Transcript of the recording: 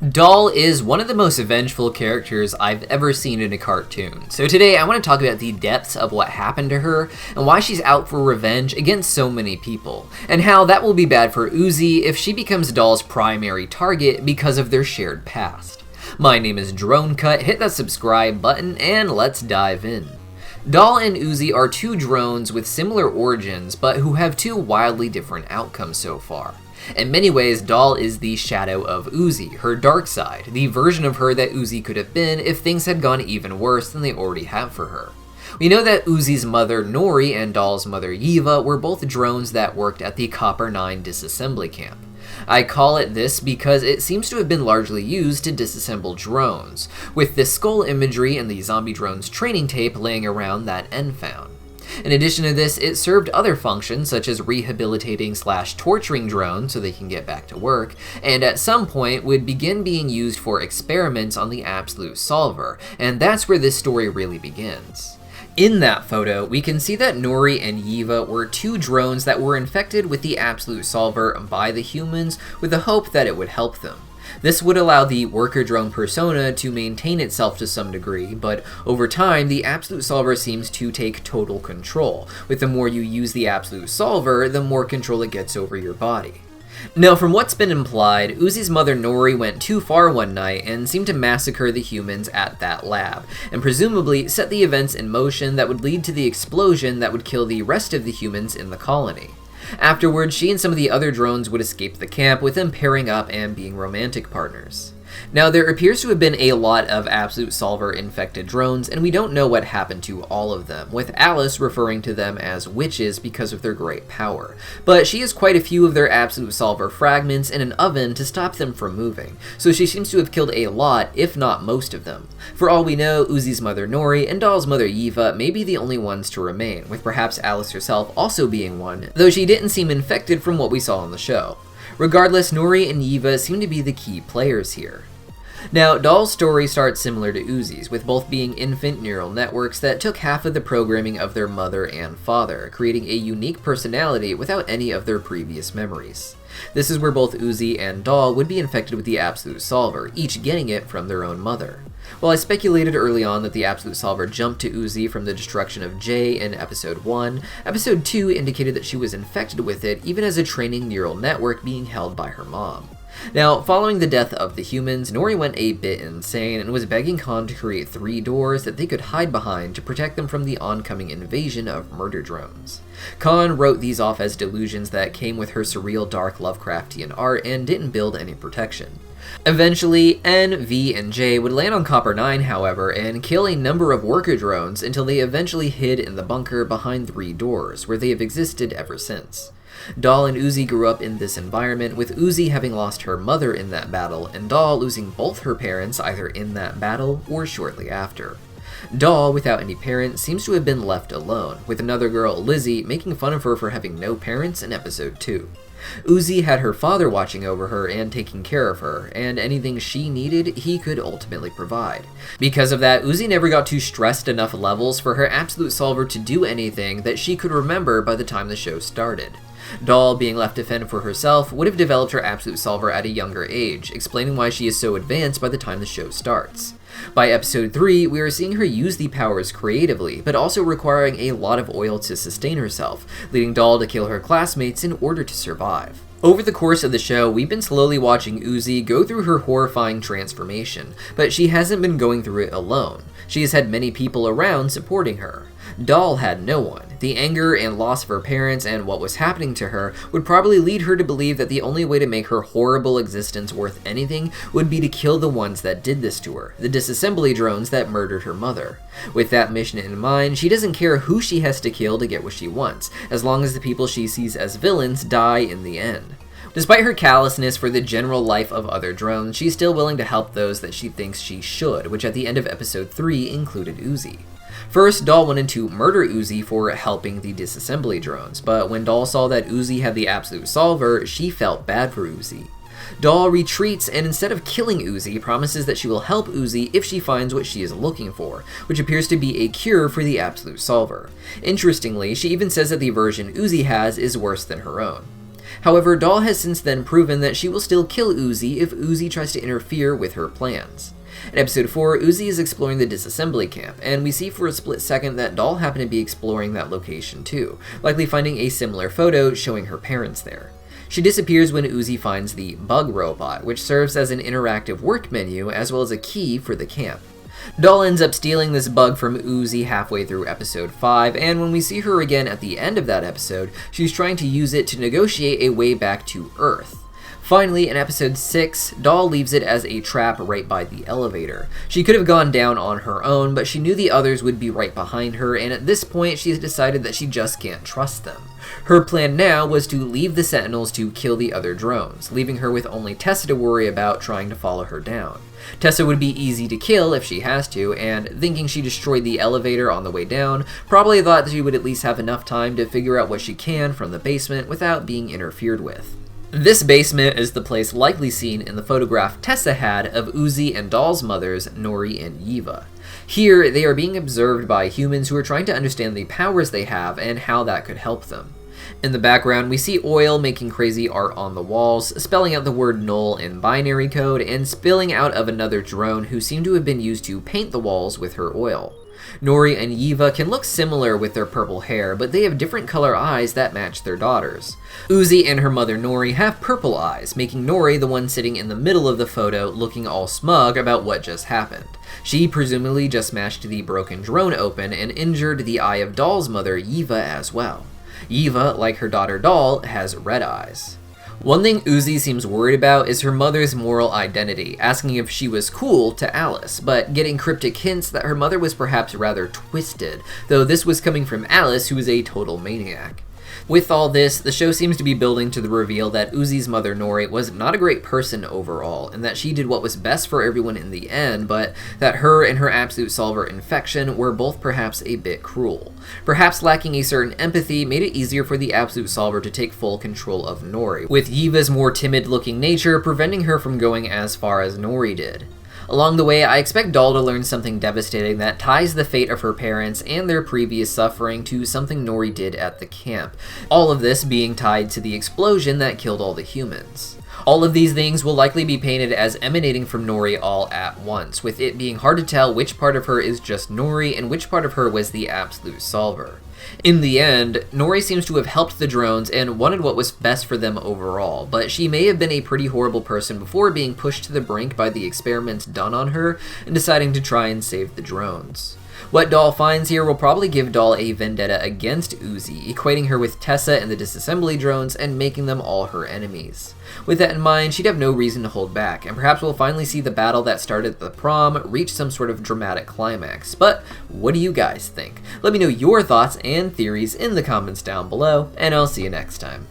Doll is one of the most vengeful characters I've ever seen in a cartoon, so today I want to talk about the depths of what happened to her, and why she's out for revenge against so many people, and how that will be bad for Uzi if she becomes Doll's primary target because of their shared past. My name is Deepcut, hit that subscribe button, and let's dive in. Doll and Uzi are two drones with similar origins, but who have two wildly different outcomes so far. In many ways, Doll is the shadow of Uzi, her dark side, the version of her that Uzi could have been if things had gone even worse than they already have for her. We know that Uzi's mother, Nori, and Doll's mother, Yiva, were both drones that worked at the Copper 9 disassembly camp. I call it this because it seems to have been largely used to disassemble drones, with the skull imagery and the zombie drones training tape laying around that N found. In addition to this, it served other functions such as rehabilitating/torturing drones so they can get back to work, and at some point would begin being used for experiments on the Absolute Solver, and that's where this story really begins. In that photo, we can see that Nori and Yiva were two drones that were infected with the Absolute Solver by the humans with the hope that it would help them. This would allow the worker drone persona to maintain itself to some degree, but over time, the Absolute Solver seems to take total control. With the more you use the Absolute Solver, the more control it gets over your body. Now, from what's been implied, Uzi's mother Nori went too far one night and seemed to massacre the humans at that lab, and presumably set the events in motion that would lead to the explosion that would kill the rest of the humans in the colony. Afterwards, she and some of the other drones would escape the camp, with them pairing up and being romantic partners. Now, there appears to have been a lot of Absolute Solver infected drones, and we don't know what happened to all of them, with Alice referring to them as witches because of their great power. But she has quite a few of their Absolute Solver fragments in an oven to stop them from moving, so she seems to have killed a lot, if not most of them. For all we know, Uzi's mother Nori and Doll's mother Yiva may be the only ones to remain, with perhaps Alice herself also being one, though she didn't seem infected from what we saw on the show. Regardless, Nori and Yiva seem to be the key players here. Now, Doll's story starts similar to Uzi's, with both being infant neural networks that took half of the programming of their mother and father, creating a unique personality without any of their previous memories. This is where both Uzi and Doll would be infected with the Absolute Solver, each getting it from their own mother. While I speculated early on that the Absolute Solver jumped to Uzi from the destruction of Jay in Episode 1, Episode 2 indicated that she was infected with it even as a training neural network being held by her mom. Now, following the death of the humans, Nori went a bit insane and was begging Khan to create 3 doors that they could hide behind to protect them from the oncoming invasion of murder drones. Khan wrote these off as delusions that came with her surreal dark Lovecraftian art and didn't build any protection. Eventually, N, V, and J would land on Copper 9, however, and kill a number of worker drones until they eventually hid in the bunker behind 3 doors, where they have existed ever since. Doll and Uzi grew up in this environment, with Uzi having lost her mother in that battle, and Doll losing both her parents either in that battle or shortly after. Doll, without any parents, seems to have been left alone, with another girl, Lizzie, making fun of her for having no parents in Episode 2. Uzi had her father watching over her and taking care of her, and anything she needed, he could ultimately provide. Because of that, Uzi never got to stressed enough levels for her Absolute Solver to do anything that she could remember by the time the show started. Doll, being left to fend for herself, would have developed her Absolute Solver at a younger age, explaining why she is so advanced by the time the show starts. By Episode 3, we are seeing her use the powers creatively, but also requiring a lot of oil to sustain herself, leading Doll to kill her classmates in order to survive. Over the course of the show, we've been slowly watching Uzi go through her horrifying transformation, but she hasn't been going through it alone. She has had many people around supporting her. Doll had no one. The anger and loss of her parents and what was happening to her would probably lead her to believe that the only way to make her horrible existence worth anything would be to kill the ones that did this to her, the disassembly drones that murdered her mother. With that mission in mind, she doesn't care who she has to kill to get what she wants, as long as the people she sees as villains die in the end. Despite her callousness for the general life of other drones, she's still willing to help those that she thinks she should, which at the end of Episode 3 included Uzi. First, Doll wanted to murder Uzi for helping the disassembly drones, but when Doll saw that Uzi had the Absolute Solver, she felt bad for Uzi. Doll retreats and instead of killing Uzi, promises that she will help Uzi if she finds what she is looking for, which appears to be a cure for the Absolute Solver. Interestingly, she even says that the version Uzi has is worse than her own. However, Doll has since then proven that she will still kill Uzi if Uzi tries to interfere with her plans. In episode 4, Uzi is exploring the disassembly camp, and we see for a split second that Doll happened to be exploring that location too, likely finding a similar photo showing her parents there. She disappears when Uzi finds the bug robot, which serves as an interactive work menu as well as a key for the camp. Doll ends up stealing this bug from Uzi halfway through episode 5, and when we see her again at the end of that episode, she's trying to use it to negotiate a way back to Earth. Finally, in episode 6, Doll leaves it as a trap right by the elevator. She could have gone down on her own, but she knew the others would be right behind her, and at this point she's decided that she just can't trust them. Her plan now was to leave the Sentinels to kill the other drones, leaving her with only Tessa to worry about trying to follow her down. Tessa would be easy to kill if she has to, and thinking she destroyed the elevator on the way down, probably thought she would at least have enough time to figure out what she can from the basement without being interfered with. This basement is the place likely seen in the photograph Tessa had of Uzi and Doll's mothers, Nori and Yiva. Here, they are being observed by humans who are trying to understand the powers they have and how that could help them. In the background, we see Oil making crazy art on the walls, spelling out the word null in binary code, and spilling out of another drone who seem to have been used to paint the walls with her oil. Nori and Yiva can look similar with their purple hair, but they have different color eyes that match their daughters. Uzi and her mother Nori have purple eyes, making Nori the one sitting in the middle of the photo looking all smug about what just happened. She presumably just smashed the broken drone open and injured the eye of Doll's mother Yiva as well. Yiva, like her daughter Doll, has red eyes. One thing Uzi seems worried about is her mother's moral identity, asking if she was cool to Alice, but getting cryptic hints that her mother was perhaps rather twisted, though this was coming from Alice, who is a total maniac. With all this, the show seems to be building to the reveal that Uzi's mother Nori was not a great person overall, and that she did what was best for everyone in the end, but that her and her Absolute Solver infection were both perhaps a bit cruel. Perhaps lacking a certain empathy made it easier for the Absolute Solver to take full control of Nori, with Yiva's more timid-looking nature preventing her from going as far as Nori did. Along the way, I expect Doll to learn something devastating that ties the fate of her parents and their previous suffering to something Nori did at the camp, all of this being tied to the explosion that killed all the humans. All of these things will likely be painted as emanating from Nori all at once, with it being hard to tell which part of her is just Nori and which part of her was the Absolute Solver. In the end, Nori seems to have helped the drones and wanted what was best for them overall, but she may have been a pretty horrible person before being pushed to the brink by the experiments done on her and deciding to try and save the drones. What Doll finds here will probably give Doll a vendetta against Uzi, equating her with Tessa and the disassembly drones and making them all her enemies. With that in mind, she'd have no reason to hold back, and perhaps we'll finally see the battle that started at the prom reach some sort of dramatic climax. But what do you guys think? Let me know your thoughts and theories in the comments down below, and I'll see you next time.